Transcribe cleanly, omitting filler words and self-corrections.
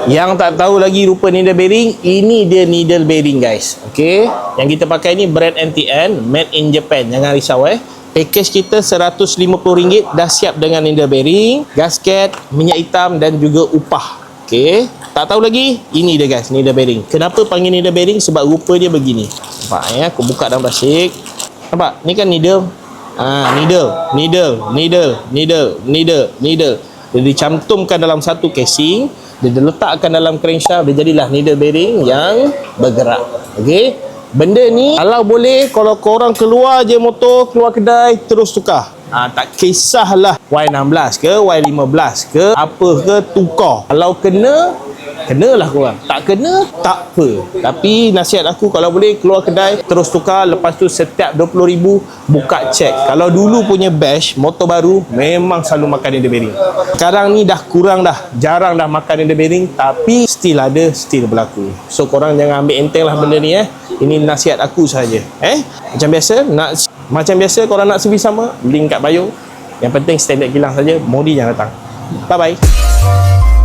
Yang tak tahu lagi rupa needle bearing, ini dia needle bearing guys. Okey, yang kita pakai ni brand NTN, made in Japan. Jangan risau Package kita RM150 dah siap dengan needle bearing, gasket, minyak hitam dan juga upah. Okey, tak tahu lagi, ini dia guys needle bearing. Kenapa panggil needle bearing? Sebab rupa dia begini. Nampak aku buka dalam plastik. Nampak? Ni kan needle. Needle. Dia dicantumkan dalam satu casing, dia diletakkan dalam crankshaft, dia jadilah needle bearing yang bergerak. Okey. Benda ni kalau boleh, kalau korang keluar je motor, keluar kedai, terus tukar. Tak kisahlah Y16 ke Y15 ke apa ke, tukar. Kalau kena, kenalah korang. Tak kena, tak apa. Tapi nasihat aku, kalau boleh keluar kedai, terus tukar. Lepas tu setiap 20,000 buka cek. Kalau dulu punya batch motor baru, memang selalu makan needle bearing. Sekarang ni dah kurang dah, jarang dah makan needle bearing, tapi still ada, still berlaku. So korang jangan ambil enteng lah benda ni Ini nasihat aku saja. Macam biasa korang nak servis sama, link kat bio. Yang penting standard kilang saja, Modi jangan datang. Bye bye.